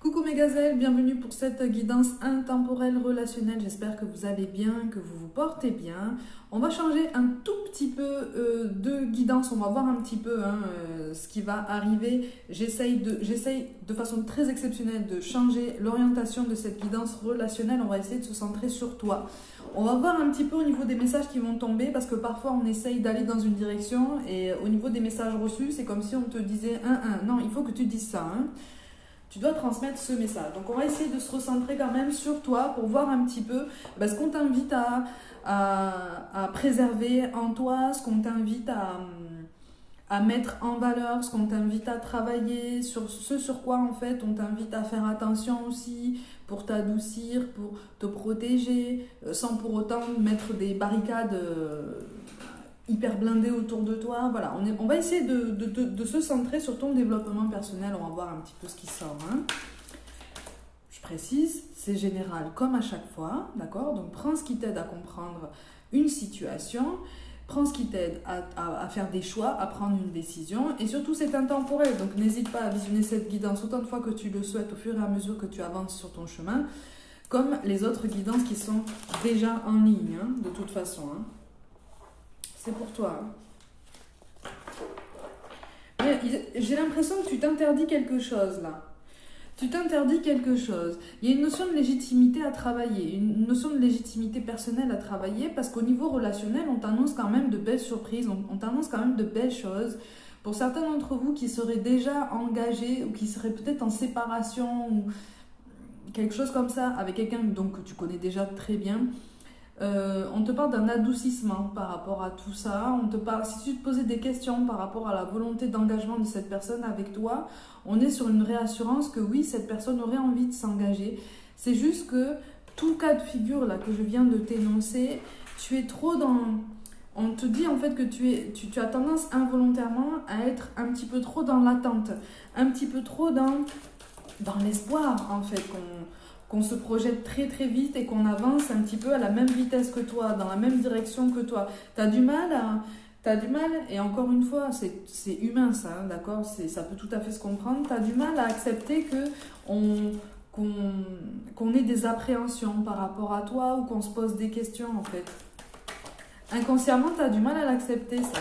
Coucou mes gazelles, bienvenue pour cette guidance intemporelle relationnelle. J'espère que vous allez bien, que vous vous portez bien. On va changer un tout petit peu de guidance, on va voir un petit peu ce qui va arriver. J'essaye de façon très exceptionnelle de changer l'orientation de cette guidance relationnelle. On va essayer de se centrer sur toi. On va voir un petit peu au niveau des messages qui vont tomber parce que parfois on essaye d'aller dans une direction et au niveau des messages reçus, c'est comme si on te disait non, il faut que tu dises ça. Tu dois transmettre ce message. Donc on va essayer de se recentrer quand même sur toi pour voir un petit peu ce qu'on t'invite à préserver en toi, ce qu'on t'invite à mettre en valeur, ce qu'on t'invite à travailler, sur ce sur quoi en fait on t'invite à faire attention aussi pour t'adoucir, pour te protéger, sans pour autant mettre des barricades hyper blindées autour de toi. Voilà, on va essayer de se centrer sur ton développement personnel. On va voir un petit peu ce qui sort. Je précise, c'est général comme à chaque fois, d'accord? Donc prends ce qui t'aide à comprendre une situation. Prends ce qui t'aide à faire des choix, à prendre une décision. Et surtout, c'est intemporel. Donc, n'hésite pas à visionner cette guidance autant de fois que tu le souhaites au fur et à mesure que tu avances sur ton chemin, comme les autres guidances qui sont déjà en ligne, de toute façon. C'est pour toi. Mais j'ai l'impression que tu t'interdis quelque chose, là. Tu t'interdis quelque chose. Il y a une notion de légitimité à travailler, une notion de légitimité personnelle à travailler parce qu'au niveau relationnel, on t'annonce quand même de belles surprises, on t'annonce quand même de belles choses. Pour certains d'entre vous qui seraient déjà engagés ou qui seraient peut-être en séparation ou quelque chose comme ça avec quelqu'un donc, que tu connais déjà très bien, on te parle d'un adoucissement par rapport à tout ça. On te parle, si tu te posais des questions par rapport à la volonté d'engagement de cette personne avec toi, on est sur une réassurance que oui, cette personne aurait envie de s'engager. C'est juste que tout cas de figure là que je viens de t'énoncer, tu es trop dans... On te dit en fait que tu as tendance involontairement à être un petit peu trop dans l'attente, un petit peu trop dans l'espoir en fait qu'on se projette très très vite et qu'on avance un petit peu à la même vitesse que toi, dans la même direction que toi. T'as du mal, et encore une fois, c'est humain ça, d'accord, ça peut tout à fait se comprendre. T'as du mal à accepter qu'on ait des appréhensions par rapport à toi ou qu'on se pose des questions en fait. Inconsciemment, t'as du mal à l'accepter ça.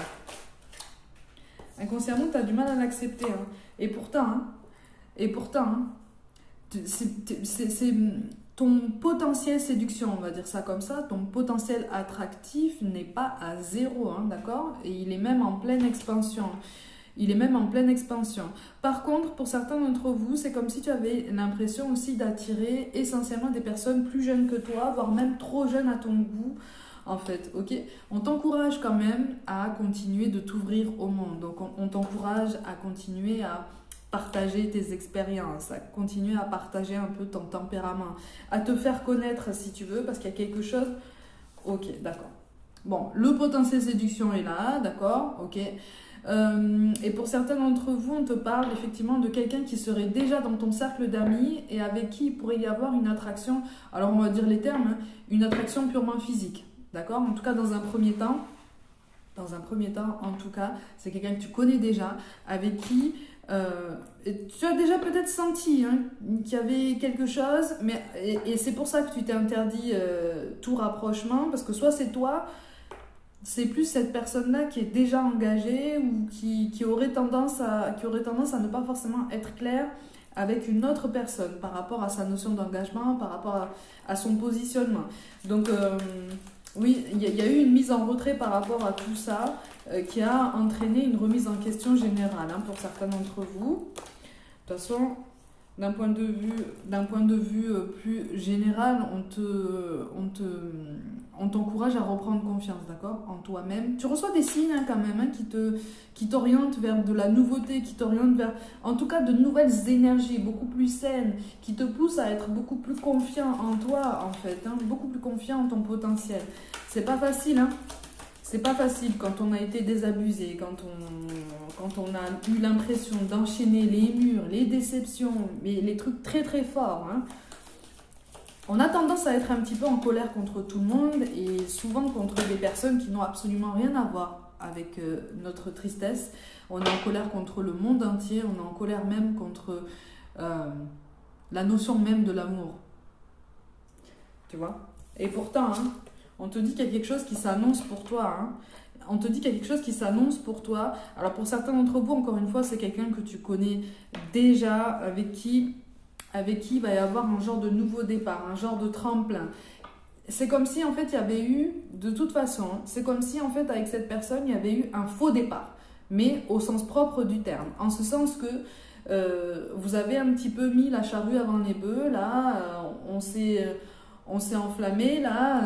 Inconsciemment, t'as du mal à l'accepter. Et pourtant, c'est ton potentiel séduction, on va dire ça comme ça, ton potentiel attractif n'est pas à zéro, d'accord? Et il est même en pleine expansion. Par contre, pour certains d'entre vous, c'est comme si tu avais l'impression aussi d'attirer essentiellement des personnes plus jeunes que toi, voire même trop jeunes à ton goût, en fait, ok? On t'encourage quand même à continuer de t'ouvrir au monde. Donc, on t'encourage à continuer à partager tes expériences, à continuer à partager un peu ton tempérament, à te faire connaître si tu veux, parce qu'il y a quelque chose... Ok, d'accord. Bon, le potentiel séduction est là, d'accord, ok. Et pour certains d'entre vous, on te parle effectivement de quelqu'un qui serait déjà dans ton cercle d'amis et avec qui il pourrait y avoir une attraction, alors on va dire les termes, une attraction purement physique, d'accord? En tout cas, dans un premier temps, en tout cas, c'est quelqu'un que tu connais déjà, avec qui tu as déjà peut-être senti qu'il y avait quelque chose, et c'est pour ça que tu t'es interdit tout rapprochement, parce que soit c'est toi, c'est plus cette personne-là qui est déjà engagée ou qui aurait tendance à ne pas forcément être claire avec une autre personne par rapport à sa notion d'engagement, par rapport à son positionnement. Donc, oui, il y a eu une mise en retrait par rapport à tout ça qui a entraîné une remise en question générale pour certains d'entre vous. De toute façon, d'un point de vue plus général, on t'encourage à reprendre confiance, d'accord, en toi-même. Tu reçois des signes quand même qui t'orientent vers de la nouveauté, qui t'orientent vers, en tout cas, de nouvelles énergies beaucoup plus saines, qui te poussent à être beaucoup plus confiant en toi, en fait, beaucoup plus confiant en ton potentiel. C'est pas facile, C'est pas facile quand on a été désabusé, quand on a eu l'impression d'enchaîner les murs, les déceptions, les trucs très très forts. On a tendance à être un petit peu en colère contre tout le monde et souvent contre des personnes qui n'ont absolument rien à voir avec notre tristesse. On est en colère contre le monde entier, on est en colère même contre la notion même de l'amour. Tu vois? Et pourtant, hein, on te dit qu'il y a quelque chose qui s'annonce pour toi. Hein. On te dit qu'il y a quelque chose qui s'annonce pour toi. Alors pour certains d'entre vous, encore une fois, c'est quelqu'un que tu connais déjà, avec qui il va y avoir un genre de nouveau départ, un genre de tremplin. C'est comme si en fait il y avait eu, de toute façon, c'est comme si en fait avec cette personne il y avait eu un faux départ, mais au sens propre du terme. En ce sens que vous avez un petit peu mis la charrue avant les bœufs, là, on s'est enflammé, là,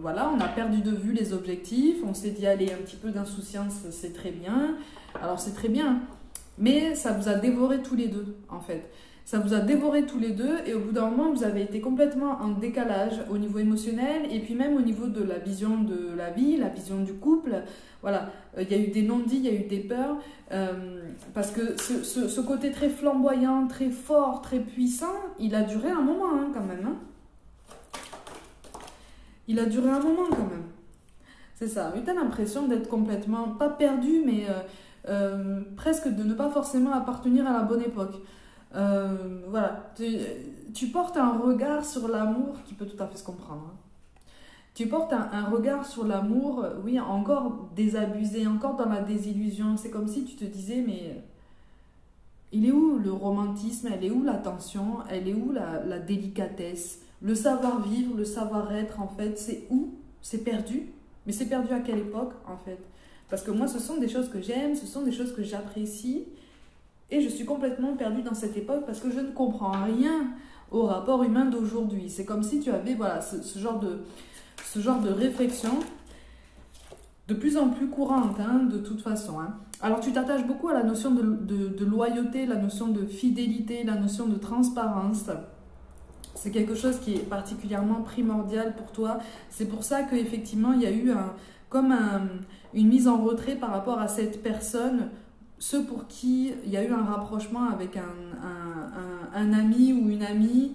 voilà, on a perdu de vue les objectifs, on s'est dit allez, un petit peu d'insouciance, c'est très bien. Alors c'est très bien, mais ça vous a dévoré tous les deux en fait. Ça vous a dévoré tous les deux et au bout d'un moment, vous avez été complètement en décalage au niveau émotionnel et puis même au niveau de la vision de la vie, la vision du couple. Voilà, il y a eu des non-dits, il y a eu des peurs parce que ce côté très flamboyant, très fort, très puissant, il a duré un moment hein, quand même. Hein. Il a duré un moment quand même. C'est ça. Tu as l'impression d'être complètement, pas perdu, mais presque de ne pas forcément appartenir à la bonne époque. Voilà, tu portes un regard sur l'amour qui peut tout à fait se comprendre. Hein. Tu portes un regard sur l'amour, oui, encore désabusé, encore dans la désillusion. C'est comme si tu te disais, mais il est où le romantisme, elle est où l'attention, elle est où la délicatesse, le savoir-vivre, le savoir-être, en fait, c'est où? C'est perdu. Mais c'est perdu à quelle époque, en fait? Parce que moi, ce sont des choses que j'aime, ce sont des choses que j'apprécie. Et je suis complètement perdue dans cette époque parce que je ne comprends rien au rapport humain d'aujourd'hui. C'est comme si tu avais voilà, ce genre de réflexion de plus en plus courante, hein, de toute façon. Hein. Alors tu t'attaches beaucoup à la notion de loyauté, la notion de fidélité, la notion de transparence. C'est quelque chose qui est particulièrement primordial pour toi. C'est pour ça qu'effectivement, il y a eu une mise en retrait par rapport à cette personne, ceux pour qui il y a eu un rapprochement avec un ami ou une amie,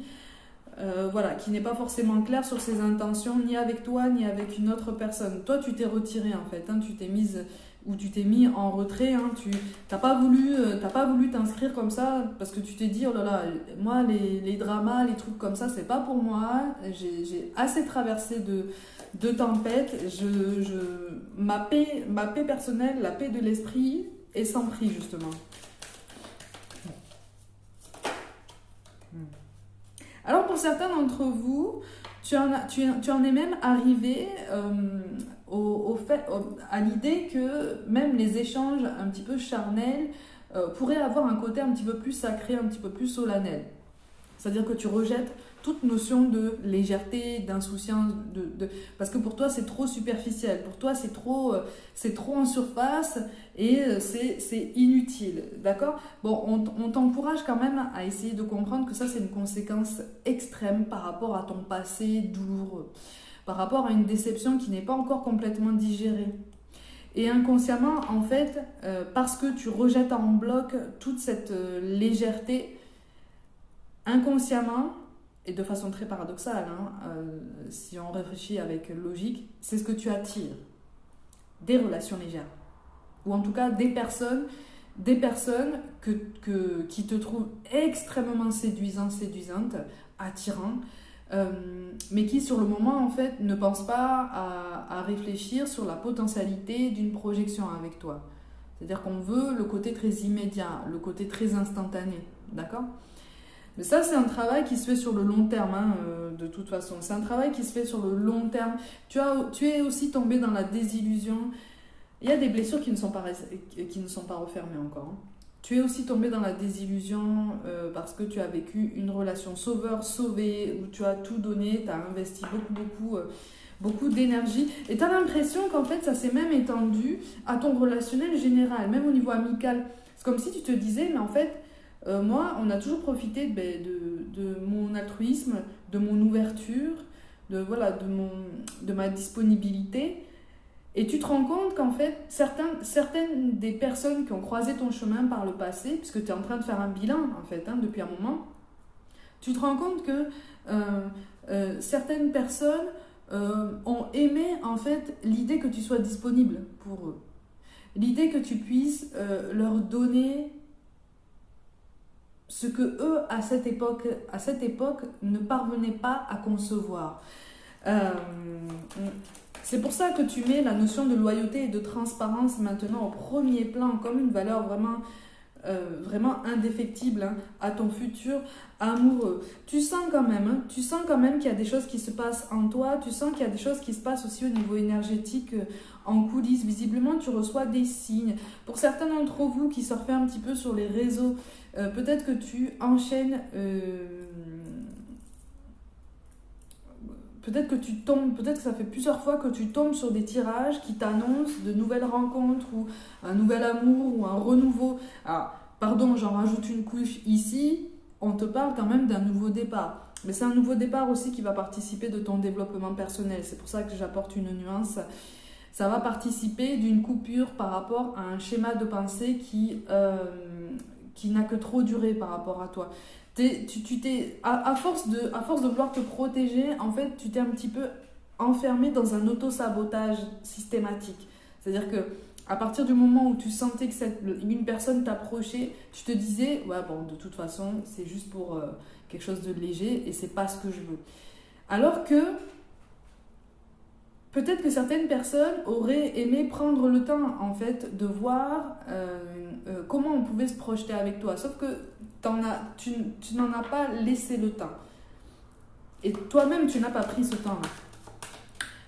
voilà, qui n'est pas forcément clair sur ses intentions, ni avec toi, ni avec une autre personne. Toi, tu t'es retiré en fait, hein, tu t'es mis en retrait, hein, tu n'as pas voulu t'inscrire comme ça parce que tu t'es dit, oh là là, moi les dramas, les trucs comme ça, c'est pas pour moi, j'ai assez traversé de tempêtes, ma paix personnelle, la paix de l'esprit est sans prix justement. Alors pour certains d'entre vous, tu en es même arrivé à l'idée que même les échanges un petit peu charnels pourraient avoir un côté un petit peu plus sacré, un petit peu plus solennel. C'est-à-dire que tu rejettes toute notion de légèreté, d'insouciance, parce que pour toi c'est trop superficiel, pour toi c'est trop en surface et c'est inutile, d'accord? Bon, on t'encourage quand même à essayer de comprendre que ça c'est une conséquence extrême par rapport à ton passé douloureux, par rapport à une déception qui n'est pas encore complètement digérée. Et inconsciemment, en fait, parce que tu rejettes en bloc toute cette légèreté, inconsciemment, et de façon très paradoxale, hein, si on réfléchit avec logique, c'est ce que tu attires. Des relations légères. Ou en tout cas des personnes qui te trouvent extrêmement séduisantes, attirantes, mais qui sur le moment en fait ne pensent pas à réfléchir sur la potentialité d'une projection avec toi. C'est-à-dire qu'on veut le côté très immédiat, le côté très instantané, d'accord ? Mais ça, c'est un travail qui se fait sur le long terme, hein, de toute façon. C'est un travail qui se fait sur le long terme. Tu es aussi tombé dans la désillusion. Il y a des blessures qui ne sont pas refermées encore. Hein. Tu es aussi tombé dans la désillusion parce que tu as vécu une relation sauveur-sauvé, où tu as tout donné, tu as investi beaucoup d'énergie. Et tu as l'impression qu'en fait, ça s'est même étendu à ton relationnel général, même au niveau amical. C'est comme si tu te disais, mais en fait, moi, on a toujours profité de mon altruisme, de mon ouverture, de ma disponibilité. Et tu te rends compte qu'en fait, certaines des personnes qui ont croisé ton chemin par le passé, puisque tu es en train de faire un bilan, en fait, hein, depuis un moment, tu te rends compte que certaines personnes ont aimé, en fait, l'idée que tu sois disponible pour eux. L'idée que tu puisses leur donner ce que eux, à cette époque, ne parvenaient pas à concevoir. C'est pour ça que tu mets la notion de loyauté et de transparence maintenant au premier plan, comme une valeur vraiment indéfectible hein, à ton futur amoureux. Tu sens quand même qu'il y a des choses qui se passent en toi, tu sens qu'il y a des choses qui se passent aussi au niveau énergétique en coulisses. Visiblement, tu reçois des signes. Pour certains d'entre vous qui surfent un petit peu sur les réseaux, peut-être que tu enchaînes... peut-être que ça fait plusieurs fois que tu tombes sur des tirages qui t'annoncent de nouvelles rencontres ou un nouvel amour ou un renouveau. Alors, pardon, j'en rajoute une couche ici, on te parle quand même d'un nouveau départ. Mais c'est un nouveau départ aussi qui va participer de ton développement personnel. C'est pour ça que j'apporte une nuance. Ça va participer d'une coupure par rapport à un schéma de pensée qui n'a que trop duré par rapport à toi. À force de vouloir te protéger, en fait, tu t'es un petit peu enfermé dans un auto-sabotage systématique. C'est-à-dire que à partir du moment où tu sentais que une personne t'approchait, tu te disais, ouais, bon, de toute façon, c'est juste pour quelque chose de léger et c'est pas ce que je veux. Alors que peut-être que certaines personnes auraient aimé prendre le temps, en fait, de voir comment on pouvait se projeter avec toi. Sauf que tu n'en as pas laissé le temps. Et toi-même, tu n'as pas pris ce temps-là.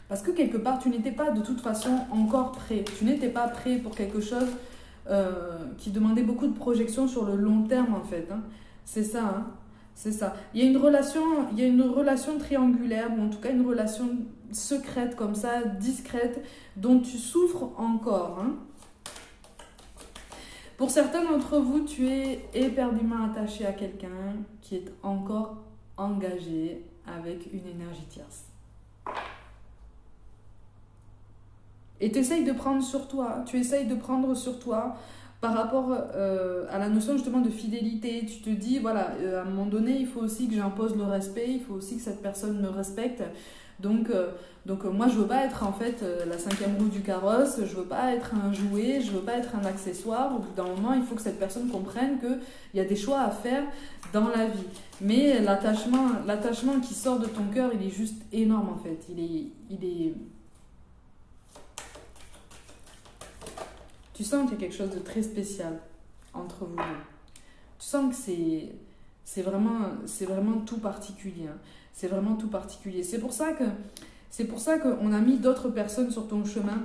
Parce que quelque part, tu n'étais pas de toute façon encore prêt. Tu n'étais pas prêt pour quelque chose qui demandait beaucoup de projection sur le long terme, en fait. Hein. C'est ça, hein. C'est ça. Il y a une relation triangulaire, ou en tout cas une relation secrète comme ça, discrète, dont tu souffres encore. Hein. Pour certains d'entre vous, tu es éperdument attaché à quelqu'un qui est encore engagé avec une énergie tierce. Et tu essayes de prendre sur toi, par rapport à la notion justement de fidélité. Tu te dis, voilà, à un moment donné, il faut aussi que j'impose le respect, il faut aussi que cette personne me respecte. Donc moi, je veux pas être en fait la cinquième roue du carrosse, je veux pas être un jouet, je veux pas être un accessoire. Au bout d'un moment, il faut que cette personne comprenne qu'il y a des choix à faire dans la vie. Mais l'attachement qui sort de ton cœur, il est juste énorme en fait. Il est... Tu sens qu'il y a quelque chose de très spécial entre vous deux. Tu sens que c'est vraiment tout particulier. Hein. C'est vraiment tout particulier. C'est pour ça qu'on a mis d'autres personnes sur ton chemin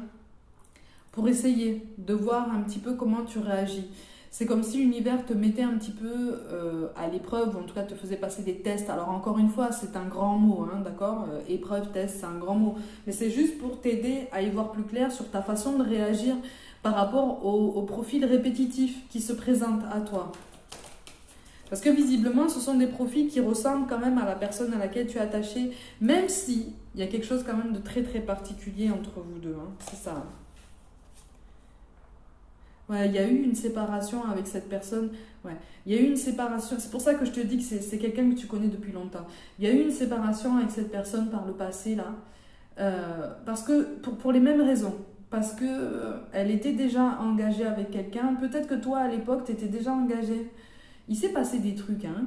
pour essayer de voir un petit peu comment tu réagis. C'est comme si l'univers te mettait un petit peu à l'épreuve, ou en tout cas te faisait passer des tests. Alors encore une fois, c'est un grand mot, hein, d'accord ? Épreuve, test, c'est un grand mot. Mais c'est juste pour t'aider à y voir plus clair sur ta façon de réagir par rapport au profil répétitif qui se présente à toi. Parce que visiblement, ce sont des profils qui ressemblent quand même à la personne à laquelle tu es attaché, même si il y a quelque chose quand même de très très particulier entre vous deux. Hein. C'est ça. Ouais, il y a eu une séparation avec cette personne. Ouais, il y a eu une séparation. C'est pour ça que je te dis que c'est quelqu'un que tu connais depuis longtemps. Il y a eu une séparation avec cette personne par le passé là, parce que pour les mêmes raisons. Parce que elle était déjà engagée avec quelqu'un. Peut-être que toi, à l'époque, tu étais déjà engagé. Il s'est passé des trucs hein,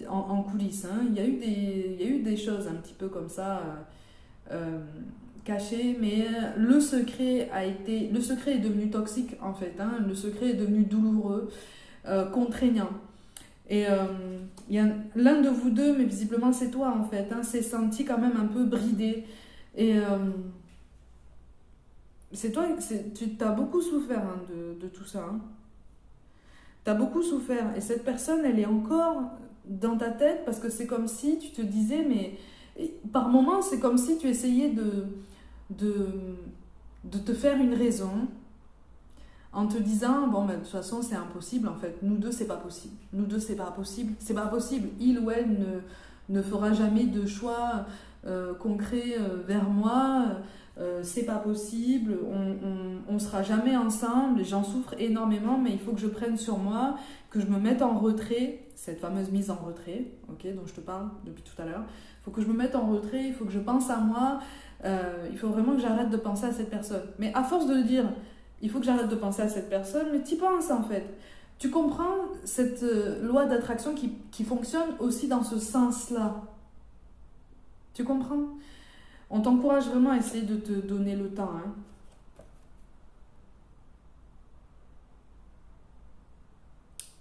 en coulisses. Hein. Il y a eu des choses un petit peu comme ça, cachées. Mais le secret est devenu toxique, en fait. Hein. Le secret est devenu douloureux, contraignant. Et il y a l'un de vous deux, mais visiblement c'est toi, en fait, hein, s'est senti quand même un peu bridé. Et... tu as beaucoup souffert hein, de tout ça. Hein. Tu as beaucoup souffert. Et cette personne, elle est encore dans ta tête parce que c'est comme si tu te disais, mais par moments, c'est comme si tu essayais de te faire une raison en te disant, bon, ben, de toute façon, c'est impossible en fait. Nous deux, c'est pas possible. Nous deux, c'est pas possible. C'est pas possible. Il ou elle ne fera jamais de choix concret vers moi. C'est pas possible, on sera jamais ensemble, et j'en souffre énormément, mais il faut que je prenne sur moi, que je me mette en retrait, cette fameuse mise en retrait, ok, dont je te parle depuis tout à l'heure. Il faut que je me mette en retrait, il faut que je pense à moi, il faut vraiment que j'arrête de penser à cette personne. Mais à force de dire, il faut que j'arrête de penser à cette personne, mais t'y penses en fait. Tu comprends cette loi d'attraction qui fonctionne aussi dans ce sens-là? Tu comprends? On t'encourage vraiment à essayer de te donner le temps, hein.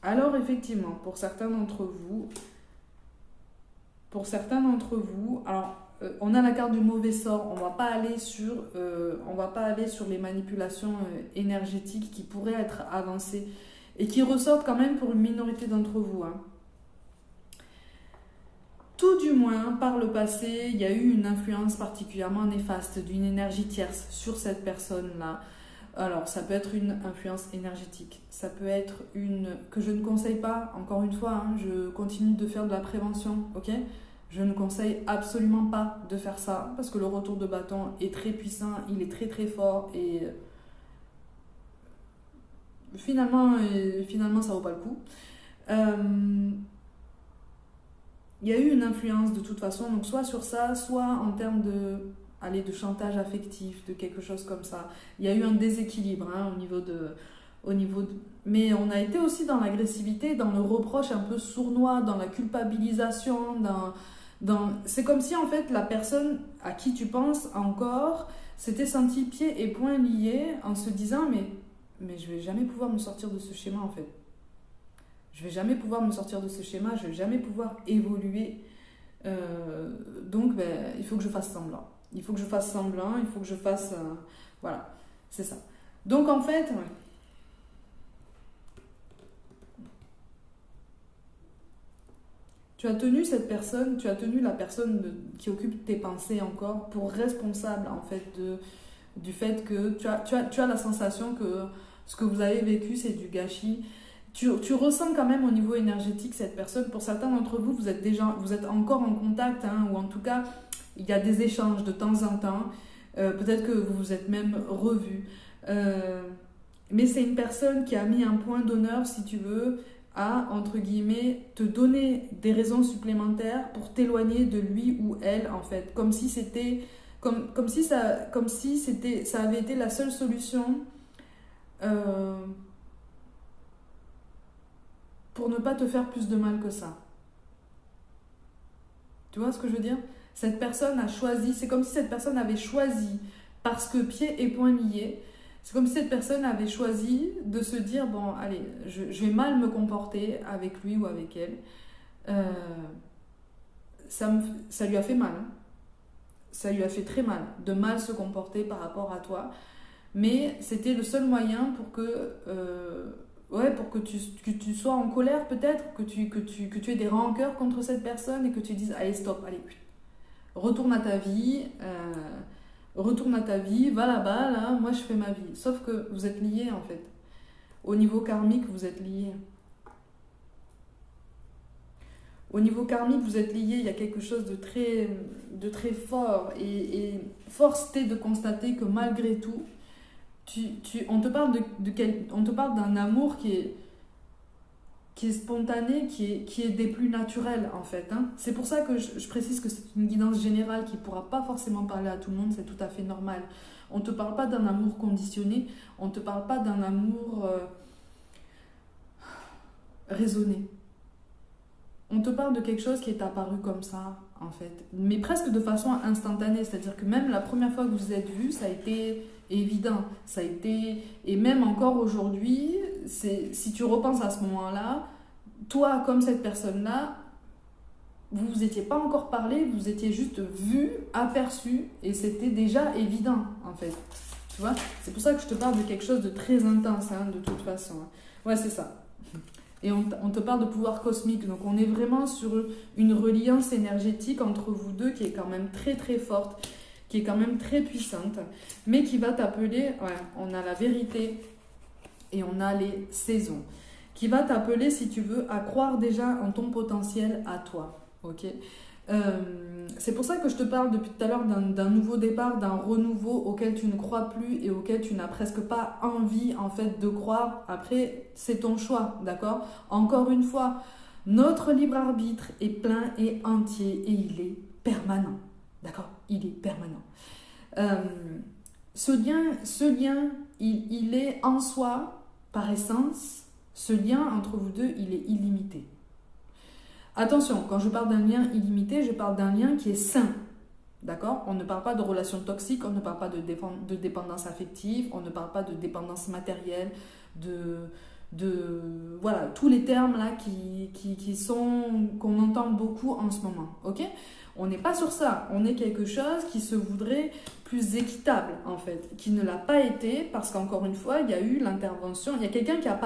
Alors effectivement, pour certains d'entre vous, alors on a la carte du mauvais sort. On va pas aller sur les manipulations énergétiques qui pourraient être avancées et qui ressortent quand même pour une minorité d'entre vous, hein. Tout du moins, par le passé, il y a eu une influence particulièrement néfaste d'une énergie tierce sur cette personne-là. Alors, ça peut être une influence énergétique, ça peut être que je ne conseille pas, encore une fois, hein, je continue de faire de la prévention, ok? Je ne conseille absolument pas de faire ça, parce que le retour de bâton est très puissant, il est très très fort, et finalement ça vaut pas le coup. Il y a eu une influence de toute façon, donc soit sur ça, soit en termes de chantage affectif, de quelque chose comme ça. Il y a eu un déséquilibre, hein, au niveau de... Mais on a été aussi dans l'agressivité, dans le reproche un peu sournois, dans la culpabilisation, c'est comme si en fait la personne à qui tu penses encore s'était sentie pieds et poings liés en se disant mais je vais jamais pouvoir me sortir de ce schéma en fait. Je vais jamais pouvoir me sortir de ce schéma, je vais jamais pouvoir évoluer. Donc il faut que je fasse semblant. Il faut que je fasse semblant, il faut que je fasse... voilà, c'est ça. Donc en fait... Ouais. Tu as tenu la personne qui occupe tes pensées encore pour responsable en fait du fait que tu as la sensation que ce que vous avez vécu c'est du gâchis. Tu ressens quand même au niveau énergétique cette personne. Pour certains d'entre vous, vous êtes encore en contact, hein, ou en tout cas, il y a des échanges de temps en temps. Peut-être que vous vous êtes même revus. Mais c'est une personne qui a mis un point d'honneur, si tu veux, à, entre guillemets, te donner des raisons supplémentaires pour t'éloigner de lui ou elle, en fait. Comme si c'était... Comme si ça avait été la seule solution... pour ne pas te faire plus de mal que ça. Tu vois ce que je veux dire? Cette personne a choisi, c'est comme si cette personne avait choisi, parce que pieds et poings liés, c'est comme si cette personne avait choisi de se dire, bon, allez, je vais mal me comporter avec lui ou avec elle. Ça lui a fait mal. Hein. Ça lui a fait très mal de mal se comporter par rapport à toi. Mais c'était le seul moyen pour que... pour que tu sois en colère peut-être, que tu aies des rancœurs contre cette personne et que tu dises allez stop, allez, retourne à ta vie, va là-bas, là, moi je fais ma vie. Sauf que vous êtes liés en fait. Au niveau karmique, vous êtes liés. Au niveau karmique, vous êtes liés, il y a quelque chose de très fort. Et force t'est de constater que malgré tout, on te parle d'un amour qui est spontané, qui est des plus naturels en fait. Hein. C'est pour ça que je précise que c'est une guidance générale qui ne pourra pas forcément parler à tout le monde, c'est tout à fait normal. On ne te parle pas d'un amour conditionné, on ne te parle pas d'un amour raisonné. On te parle de quelque chose qui est apparu comme ça, en fait. Mais presque de façon instantanée. C'est-à-dire que même la première fois que vous vous êtes vus, ça a été évident. Ça a été... Et même encore aujourd'hui, si tu repenses à ce moment-là, toi, comme cette personne-là, vous vous étiez pas encore parlé, vous étiez juste vus, aperçus, et c'était déjà évident, en fait. Tu vois? C'est pour ça que je te parle de quelque chose de très intense, hein, de toute façon. Ouais, c'est ça. Et on te parle de pouvoir cosmique. Donc on est vraiment sur une reliance énergétique entre vous deux qui est quand même très très forte, qui est quand même très puissante, mais qui va t'appeler, on a la vérité et on a les saisons, qui va t'appeler, si tu veux, à croire déjà en ton potentiel à toi. Ok ? C'est pour ça que je te parle depuis tout à l'heure d'un nouveau départ, d'un renouveau auquel tu ne crois plus et auquel tu n'as presque pas envie en fait de croire. Après, c'est ton choix, d'accord? Encore une fois, notre libre arbitre est plein et entier et il est permanent, d'accord? Il est permanent. Ce lien il est en soi, par essence, Ce lien entre vous deux, il est illimité. Attention, quand je parle d'un lien illimité, je parle d'un lien qui est sain. D'accord? On ne parle pas de relations toxiques, on ne parle pas de dépendance affective, on ne parle pas de dépendance matérielle, voilà, tous les termes là qu'on entend beaucoup en ce moment. Ok? On n'est pas sur ça, on est quelque chose qui se voudrait plus équitable en fait, qui ne l'a pas été parce qu'encore une fois, il y a eu l'intervention, il y a quelqu'un qui a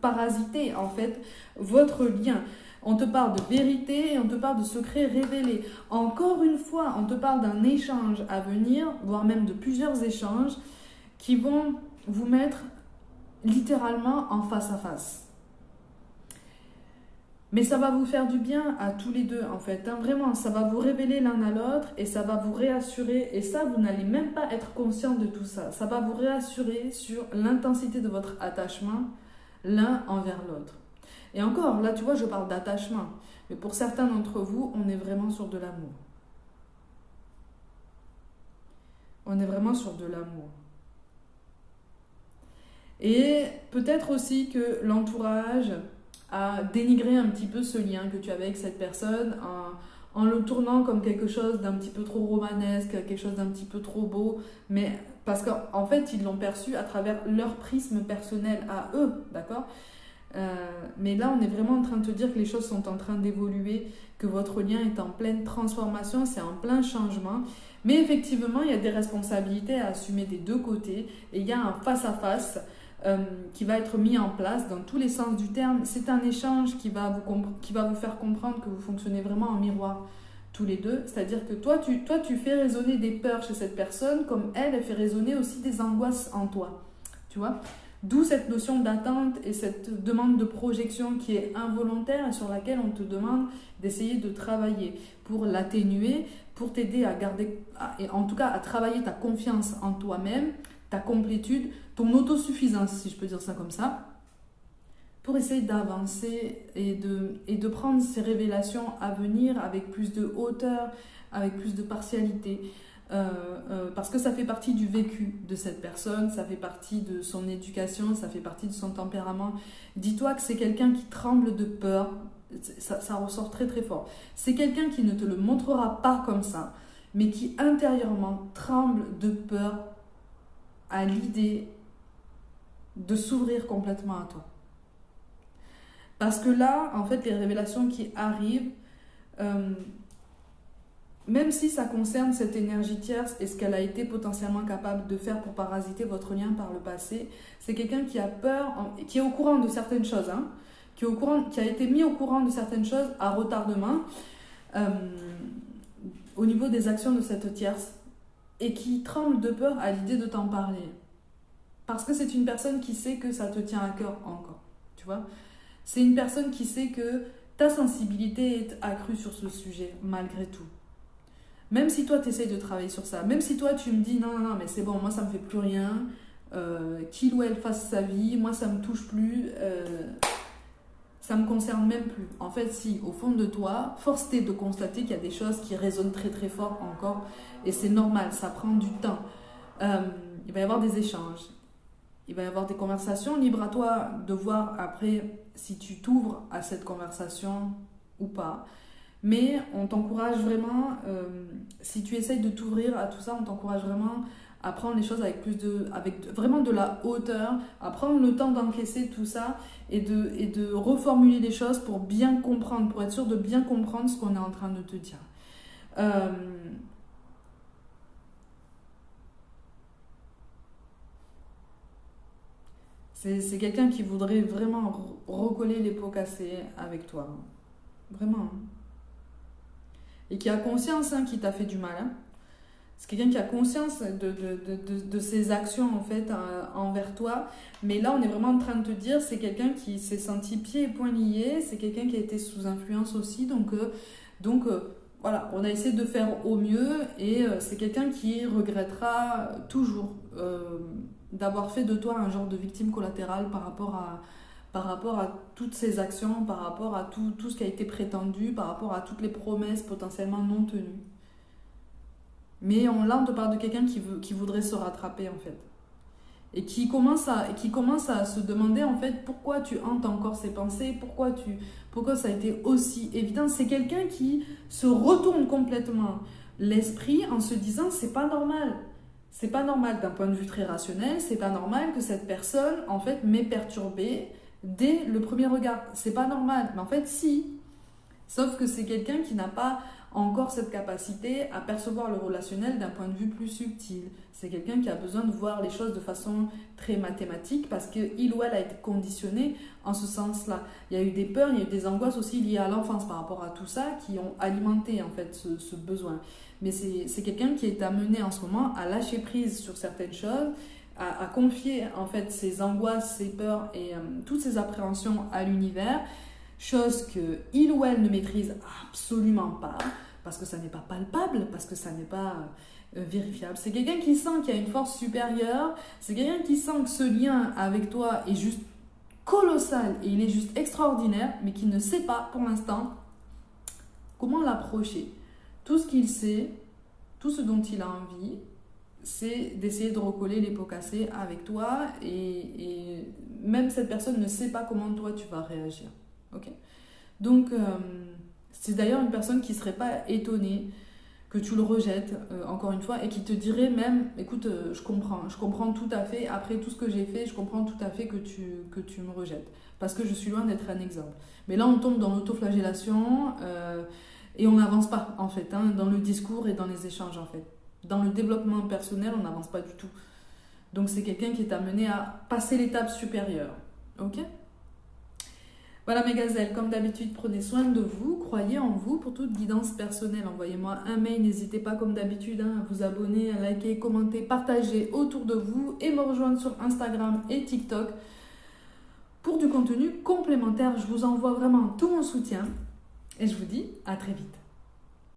parasité en fait votre lien. On te parle de vérité et on te parle de secrets révélés. Encore une fois, on te parle d'un échange à venir, voire même de plusieurs échanges qui vont vous mettre littéralement en face à face. Mais ça va vous faire du bien à tous les deux en fait, hein. Vraiment, ça va vous révéler l'un à l'autre et ça va vous réassurer. Et ça, vous n'allez même pas être conscient de tout ça. Ça va vous réassurer sur l'intensité de votre attachement l'un envers l'autre. Et encore, là tu vois, je parle d'attachement. Mais pour certains d'entre vous, on est vraiment sur de l'amour. On est vraiment sur de l'amour. Et peut-être aussi que l'entourage a dénigré un petit peu ce lien que tu avais avec cette personne en le tournant comme quelque chose d'un petit peu trop romanesque, quelque chose d'un petit peu trop beau, mais parce qu'en fait, ils l'ont perçu à travers leur prisme personnel à eux, d'accord ? Mais là, on est vraiment en train de te dire que les choses sont en train d'évoluer, que votre lien est en pleine transformation, c'est en plein changement. Mais effectivement, il y a des responsabilités à assumer des deux côtés et il y a un face-à-face qui va être mis en place dans tous les sens du terme. C'est un échange qui va vous faire comprendre que vous fonctionnez vraiment en miroir tous les deux. C'est-à-dire que toi, tu fais résonner des peurs chez cette personne comme elle fait résonner aussi des angoisses en toi. Tu vois ? D'où cette notion d'attente et cette demande de projection qui est involontaire et sur laquelle on te demande d'essayer de travailler pour l'atténuer, pour t'aider à garder, et en tout cas à travailler ta confiance en toi-même, ta complétude, ton autosuffisance, si je peux dire ça comme ça, pour essayer d'avancer et de prendre ces révélations à venir avec plus de hauteur, avec plus de partialité. Parce que ça fait partie du vécu de cette personne, ça fait partie de son éducation, ça fait partie de son tempérament. Dis-toi que c'est quelqu'un qui tremble de peur, ça ressort très très fort. C'est quelqu'un qui ne te le montrera pas comme ça, mais qui intérieurement tremble de peur à l'idée de s'ouvrir complètement à toi. Parce que là, en fait, les révélations qui arrivent, même si ça concerne cette énergie tierce et ce qu'elle a été potentiellement capable de faire pour parasiter votre lien par le passé, c'est quelqu'un qui a peur, qui est au courant de certaines choses, hein, qui a été mis au courant de certaines choses à retardement au niveau des actions de cette tierce et qui tremble de peur à l'idée de t'en parler. Parce que c'est une personne qui sait que ça te tient à cœur encore, tu vois. C'est une personne qui sait que ta sensibilité est accrue sur ce sujet, malgré tout. Même si toi, tu essayes de travailler sur ça, même si toi, tu me dis, non, mais c'est bon, moi, ça me fait plus rien, qu'il ou elle fasse sa vie, moi, ça me touche plus, ça me concerne même plus. En fait, si, au fond de toi, force t'est de constater qu'il y a des choses qui résonnent très, très fort encore, et c'est normal, ça prend du temps. Il va y avoir des échanges. Il va y avoir des conversations, libre à toi de voir après si tu t'ouvres à cette conversation ou pas. Mais on t'encourage vraiment, si tu essayes de t'ouvrir à tout ça, on t'encourage vraiment à prendre les choses avec vraiment de la hauteur, à prendre le temps d'encaisser tout ça et de reformuler les choses pour bien comprendre, pour être sûr de bien comprendre ce qu'on est en train de te dire. C'est quelqu'un qui voudrait vraiment recoller les pots cassés avec toi. Vraiment. Et qui a conscience qu'il t'a fait du mal. C'est quelqu'un qui a conscience de ses actions en fait envers toi. Mais là, on est vraiment en train de te dire, c'est quelqu'un qui s'est senti pieds et poings liés. C'est quelqu'un qui a été sous influence aussi. Donc voilà, on a essayé de faire au mieux. Et c'est quelqu'un qui regrettera toujours d'avoir fait de toi un genre de victime collatérale par rapport à toutes ces actions, par rapport à tout ce qui a été prétendu, par rapport à toutes les promesses potentiellement non tenues. Mais là, on te parle de quelqu'un qui voudrait se rattraper, en fait. et qui commence à se demander en fait pourquoi tu hantes encore ces pensées, pourquoi ça a été aussi évident. C'est quelqu'un qui se retourne complètement l'esprit en se disant c'est pas normal. C'est pas normal d'un point de vue très rationnel, c'est pas normal que cette personne en fait m'ait perturbée dès le premier regard. C'est pas normal, mais en fait si. Sauf que c'est quelqu'un qui n'a pas encore cette capacité à percevoir le relationnel d'un point de vue plus subtil. C'est quelqu'un qui a besoin de voir les choses de façon très mathématique parce qu'il ou elle a été conditionné en ce sens-là. Il y a eu des peurs, il y a eu des angoisses aussi liées à l'enfance par rapport à tout ça qui ont alimenté en fait ce besoin. Mais c'est quelqu'un qui est amené en ce moment à lâcher prise sur certaines choses, à confier en fait ses angoisses, ses peurs et toutes ses appréhensions à l'univers. Chose que il ou elle ne maîtrise absolument pas, parce que ça n'est pas palpable, parce que ça n'est pas vérifiable. C'est quelqu'un qui sent qu'il y a une force supérieure, c'est quelqu'un qui sent que ce lien avec toi est juste colossal et il est juste extraordinaire, mais qui ne sait pas pour l'instant comment l'approcher. Tout ce qu'il sait, tout ce dont il a envie, c'est d'essayer de recoller les pots cassés avec toi et même cette personne ne sait pas comment toi tu vas réagir. Okay. Donc, c'est d'ailleurs une personne qui ne serait pas étonnée que tu le rejettes, encore une fois, et qui te dirait même, écoute, je comprends tout à fait, après tout ce que j'ai fait, je comprends tout à fait que tu me rejettes, parce que je suis loin d'être un exemple. Mais là, on tombe dans l'autoflagellation, et on n'avance pas, en fait, hein, dans le discours et dans les échanges, en fait. Dans le développement personnel, on n'avance pas du tout. Donc, c'est quelqu'un qui est amené à passer l'étape supérieure, ok ? Voilà mes gazelles, comme d'habitude, prenez soin de vous, croyez en vous pour toute guidance personnelle. Envoyez-moi un mail, n'hésitez pas comme d'habitude à vous abonner, à liker, commenter, partager autour de vous et me rejoindre sur Instagram et TikTok pour du contenu complémentaire. Je vous envoie vraiment tout mon soutien et je vous dis à très vite.